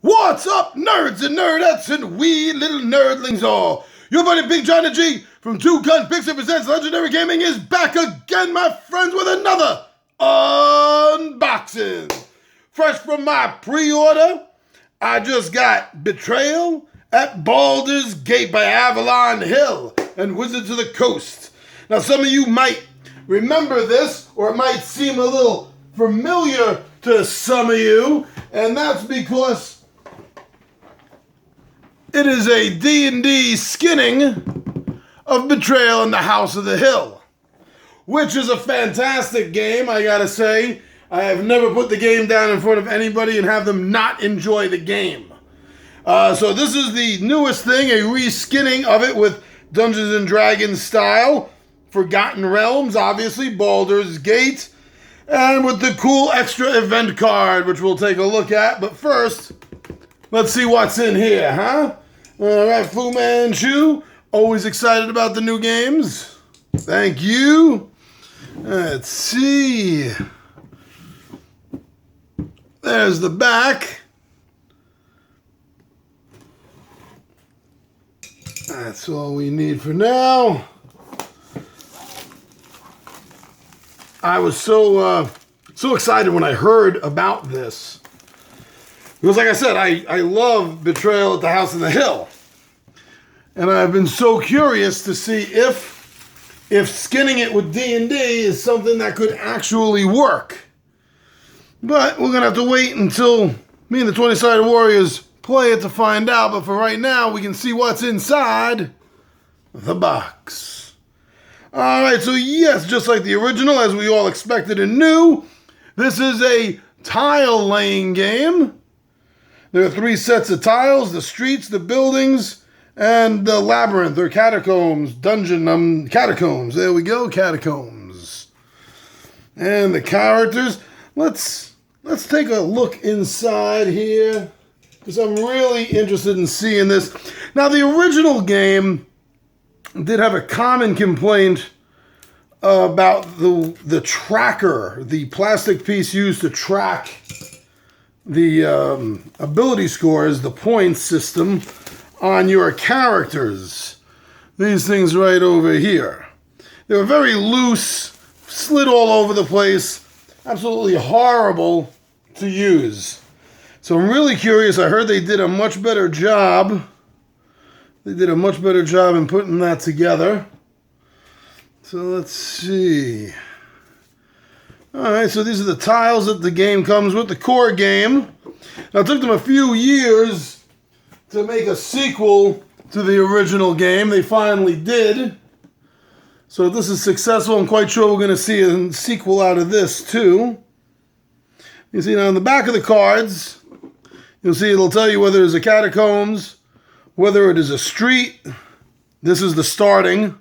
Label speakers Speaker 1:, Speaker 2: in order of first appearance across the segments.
Speaker 1: What's up, nerds and nerdettes and wee little nerdlings all? Your buddy Big John and G from Two Gun Pixie Presents Legendary Gaming is back again, my friends, with another unboxing. Fresh from my pre-order, I just got Betrayal at Baldur's Gate by Avalon Hill and Wizards of the Coast. Now, some of you might remember this, or it might seem a little familiar to some of you, and that's because it is a D&D skinning of Betrayal in the House of the Hill, which is a fantastic game, I gotta say. I have never put the game down in front of anybody and have them not enjoy the game. So this is the newest thing, a reskinning of it with Dungeons & Dragons style, Forgotten Realms, obviously, Baldur's Gate, and with the cool extra event card, which we'll take a look at. But first, let's see what's in here, huh? All right, Fu Manchu, always excited about the new games. Thank you. Let's see. There's the back. That's all we need for now. I was so excited when I heard about this. Because like I said, I love Betrayal at the House of the Hill. And I've been so curious to see if skinning it with D&D is something that could actually work. But we're going to have to wait until me and the 20-Sided Warriors play it to find out. But for right now, we can see what's inside the box. Alright, so yes, just like the original, as we all expected and knew, this is a tile laying game. There are 3 sets of tiles: the streets, the buildings, and the labyrinth, or catacombs, dungeon, catacombs. There we go, catacombs. And the characters. Let's take a look inside here, because I'm really interested in seeing this. Now, the original game did have a common complaint about the tracker, the plastic piece used to track the ability scores, the points system on your characters. These things right over here. They were very loose, slid all over the place, absolutely horrible to use. So I'm really curious. I heard they did a much better job. They did a much better job in putting that together. So let's see. Alright, so these are the tiles that the game comes with, the core game. Now, it took them a few years to make a sequel to the original game. They finally did. So if this is successful, I'm quite sure we're going to see a sequel out of this too. You see now on the back of the cards, you'll see it'll tell you whether it's a catacombs, whether it is a street. This is the starting.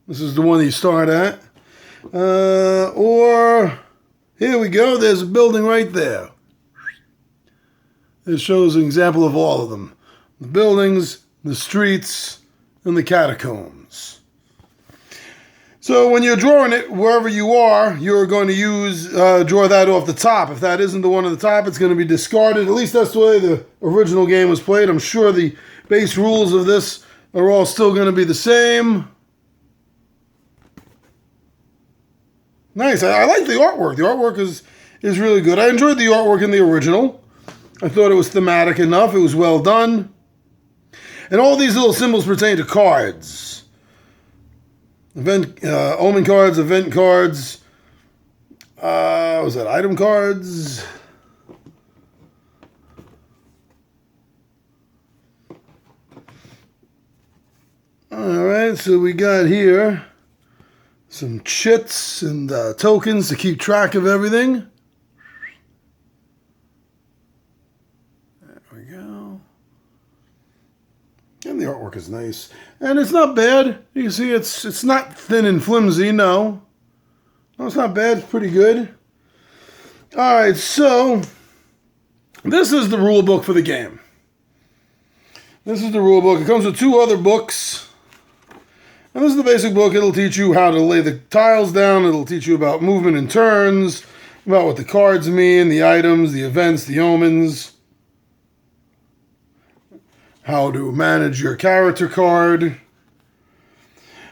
Speaker 1: This is the one you start at. Or, here we go, there's a building right there. It shows an example of all of them. The buildings, the streets, and the catacombs. So when you're drawing it, wherever you are, you're going to draw that off the top. If that isn't the one at the top, it's going to be discarded. At least that's the way the original game was played. I'm sure the base rules of this are all still going to be the same. Nice. I like the artwork. The artwork is really good. I enjoyed the artwork in the original. I thought it was thematic enough. It was well done. And all these little symbols pertain to cards. Omen cards, event cards. Was that item cards? All right, so we got here some chits and tokens to keep track of everything. There we go. And the artwork is nice. And it's not bad. You can see it's not thin and flimsy, no. No, it's not bad. It's pretty good. All right, so this is the rule book for the game. This is the rule book. It comes with 2 other books. And this is the basic book. It'll teach you how to lay the tiles down. It'll teach you about movement and turns, about what the cards mean, the items, the events, the omens. how to manage your character card.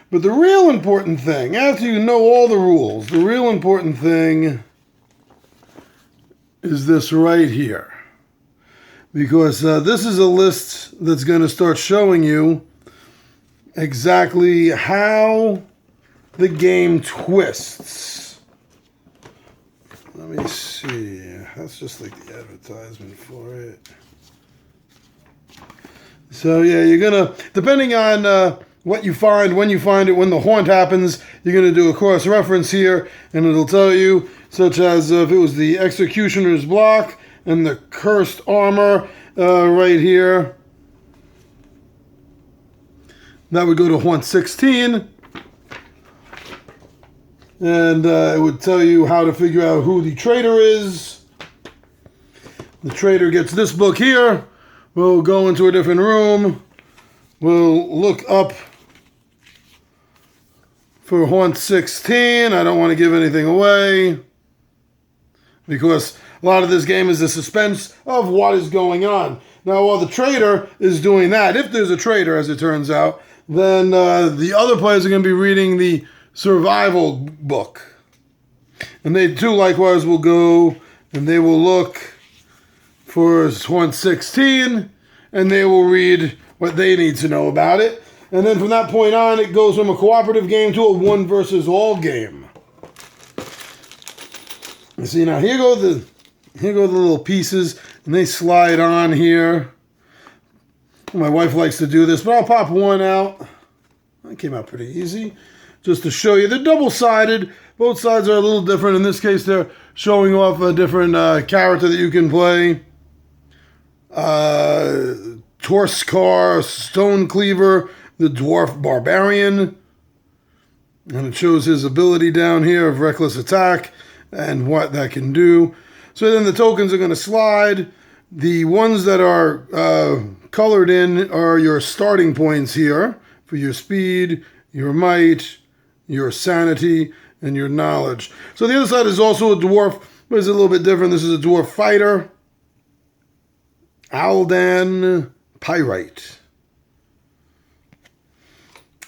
Speaker 1: But the real important thing, after you know all the rules, the real important thing is this right here. Because this is a list that's going to start showing you exactly how the game twists. Let me see. That's just like the advertisement for it. So yeah, you're going to, depending on what you find, when you find it, when the haunt happens, you're going to do a cross-reference here, and it'll tell you, such as if it was the Executioner's Block and the Cursed Armor right here. That would go to haunt 16. And it would tell you how to figure out who the traitor is. The traitor gets this book here. We'll go into a different room. We'll look up for haunt 16. I don't want to give anything away, because a lot of this game is the suspense of what is going on. Now, while the traitor is doing that, if there's a traitor, as it turns out, then the other players are going to be reading the survival book. And they too, likewise, will go and they will look for haunt 16, and they will read what they need to know about it. And then from that point on, it goes from a cooperative game to a one versus all game. You see, now here go the little pieces, and they slide on here. My wife likes to do this, but I'll pop one out. That came out pretty easy. Just to show you, they're double-sided. Both sides are a little different. In this case, they're showing off a different character that you can play. Torskar, Stone Cleaver, the Dwarf Barbarian. And it shows his ability down here of Reckless Attack and what that can do. So then the tokens are going to slide. The ones that are colored in are your starting points here for your speed, your might, your sanity, and your knowledge. So the other side is also a dwarf, but it's a little bit different. This is a dwarf fighter. Aldan Pyrite.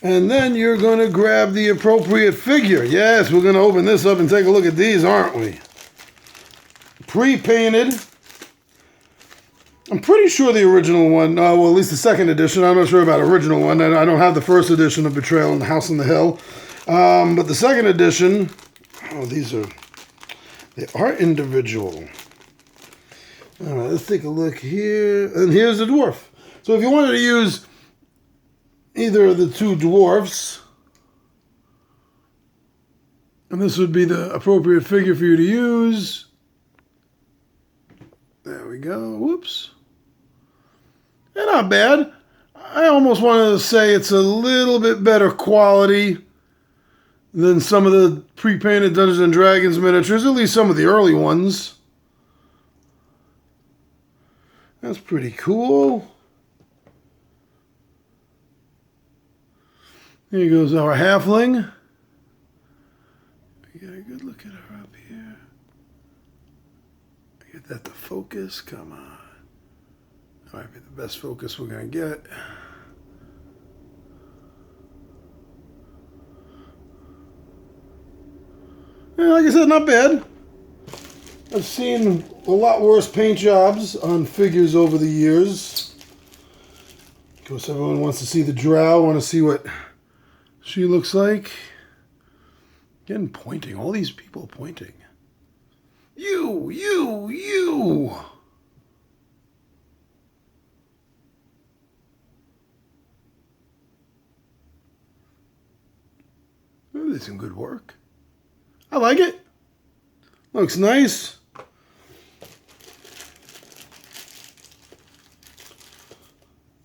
Speaker 1: And then you're going to grab the appropriate figure. Yes, we're going to open this up and take a look at these, aren't we? Pre-painted. I'm pretty sure the original one, well, at least the second edition. I'm not sure about original one. I don't have the first edition of Betrayal and the House on the Hill. But the second edition, they are individual. All right, let's take a look here. And here's the dwarf. So if you wanted to use either of the two dwarfs, and this would be the appropriate figure for you to use. There we go. Whoops. They're not bad. I almost wanted to say it's a little bit better quality than some of the pre-painted Dungeons & Dragons miniatures, at least some of the early ones. That's pretty cool. Here goes our halfling. We got a good look at her up here. Get that to focus. Come on. That might be the best focus we're going to get. Yeah, like I said, not bad. I've seen a lot worse paint jobs on figures over the years. Of course, everyone wants to see the drow, want to see what she looks like. Again, pointing. All these people pointing. You. Oh, that's some good work. I like it. Looks nice.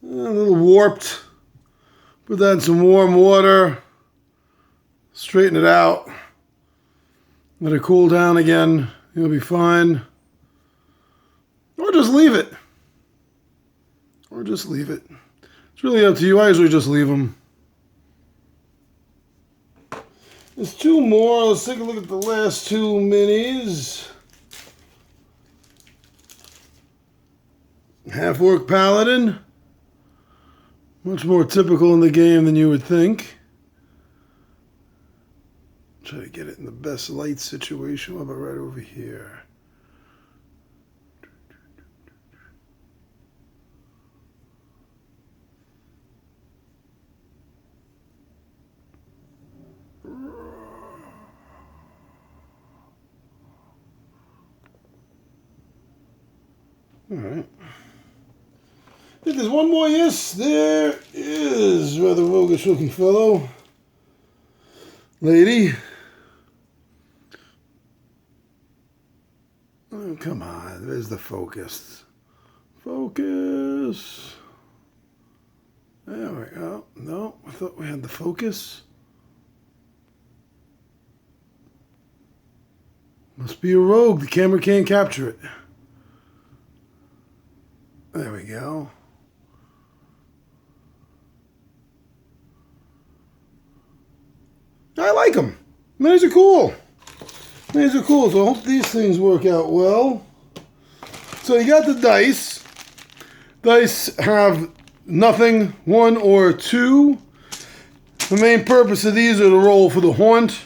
Speaker 1: A little warped. Put that in some warm water. Straighten it out. Let it cool down again. It'll be fine. Or just leave it. It's really up to you. I usually just leave them. There's two more. Let's take a look at the last two minis. Half-Orc Paladin. Much more typical in the game than you would think. Try to get it in the best light situation. What about right over here? All right. If there's one more, yes, there is. Rather roguish looking fellow. Lady. Oh, come on. There's the focus. Focus. There we go. No, I thought we had the focus. Must be a rogue. The camera can't capture it. There we go. I like them. These are cool. These are cool, so I hope these things work out well. So you got the dice. Dice have nothing, 1 or 2. The main purpose of these are to roll for the haunt.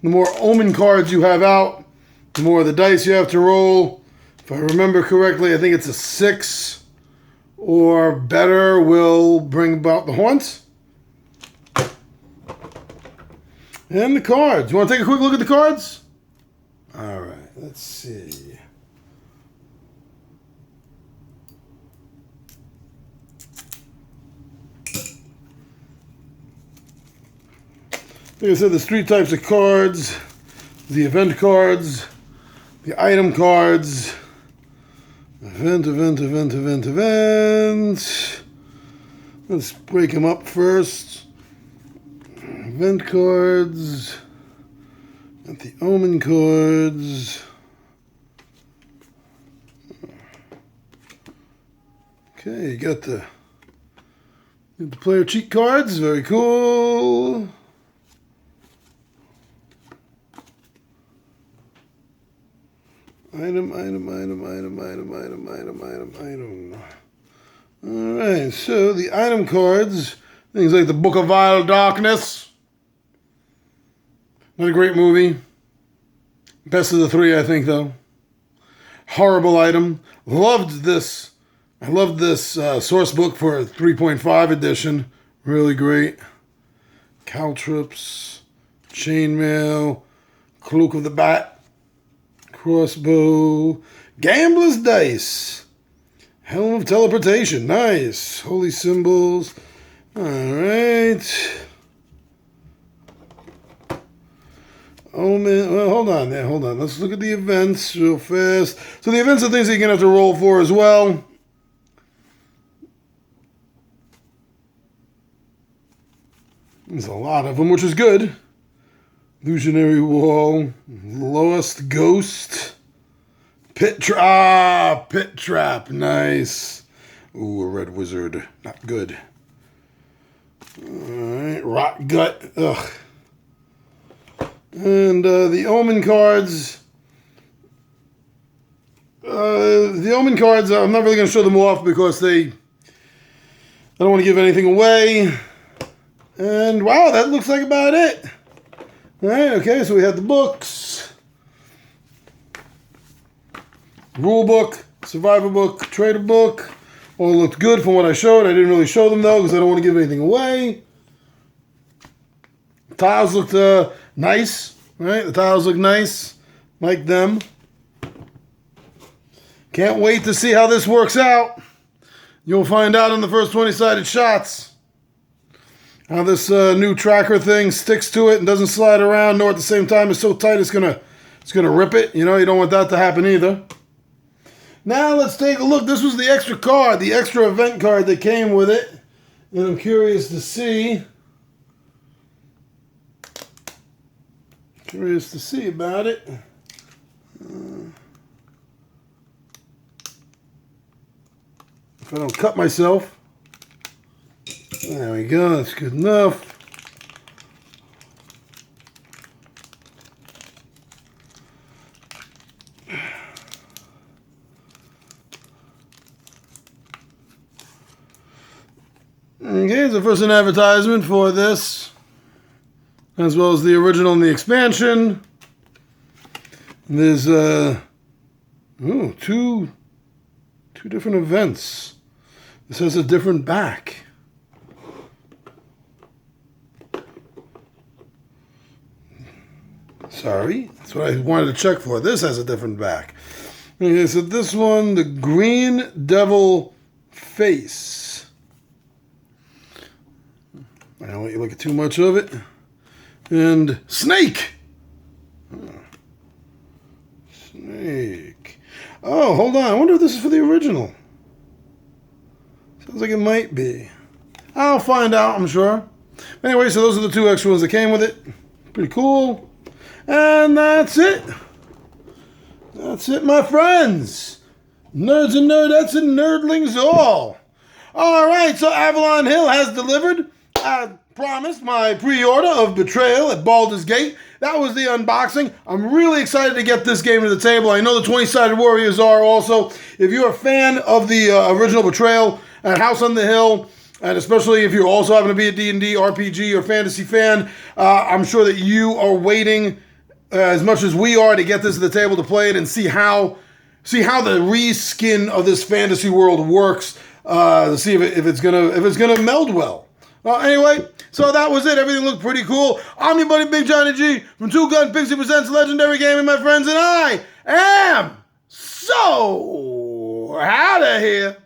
Speaker 1: The more Omen cards you have out, the more of the dice you have to roll. If I remember correctly, I think it's a 6 or better will bring about the haunt. And the cards. You want to take a quick look at the cards? All right, let's see. Like I said, there's 3 types of cards. The event cards, the item cards, event. Let's break them up first. Event cards, and the Omen cards. Okay, you got the player cheat cards, very cool. Item. All right, so the item cards, things like the Book of Vile Darkness. Not a great movie. Best of the 3, I think, though. Horrible item. Loved this. I loved this source book for 3.5 edition. Really great. Caltrops, chainmail, cloak of the bat, crossbow, gambler's dice, helm of teleportation. Nice. Holy symbols. All right. Omen. Well, hold on there. Hold on. Let's look at the events real fast. So the events are things that you're going to have to roll for as well. There's a lot of them, which is good. Illusionary Wall. Lost Ghost. Pit Trap. Nice. Ooh, a Red Wizard. Not good. Alright. Rot Gut. Ugh. And the Omen cards. The Omen cards, I'm not really going to show them off because I don't want to give anything away. And wow, that looks like about it. Alright, okay, so we have the books. Rulebook, Survivor book, Trader book. All looked good from what I showed. I didn't really show them though because I don't want to give anything away. Tiles looked nice, right? The tiles look nice, like them. Can't wait to see how this works out. You'll find out in the first 20-sided shots how this new tracker thing sticks to it and doesn't slide around, nor at the same time it's so tight it's gonna rip it. You know, you don't want that to happen either. Now let's take a look. This was the extra card, the extra event card that came with it, and I'm curious to see. Curious to see about it. If I don't cut myself. There we go, that's good enough. Okay, so first an advertisement for this, as well as the original and the expansion. There's two different events. This has a different back. Sorry, that's what I wanted to check for. This has a different back. Okay, so this one, the Green Devil Face. I don't want you to look at too much of it. And Snake. Snake. Oh, hold on. I wonder if this is for the original. Sounds like it might be. I'll find out, I'm sure. Anyway, so those are the two extra ones that came with it. Pretty cool. And that's it. That's it, my friends. Nerds and nerdettes and nerdlings all. All right, so Avalon Hill has delivered. I promised my pre-order of Betrayal at Baldur's Gate. That was the unboxing. I'm really excited to get this game to the table. I know the 20-sided warriors are also. If you're a fan of the original Betrayal at House on the Hill, and especially if you also happen to be a D&D, RPG, or fantasy fan, I'm sure that you are waiting as much as we are to get this to the table to play it and see how the reskin of this fantasy world works, to see if it's gonna meld well. Anyway, so that was it. Everything looked pretty cool. I'm your buddy Big Johnny G from Two Gun Pixie Presents Legendary Gaming, my friends, and I am so out of here.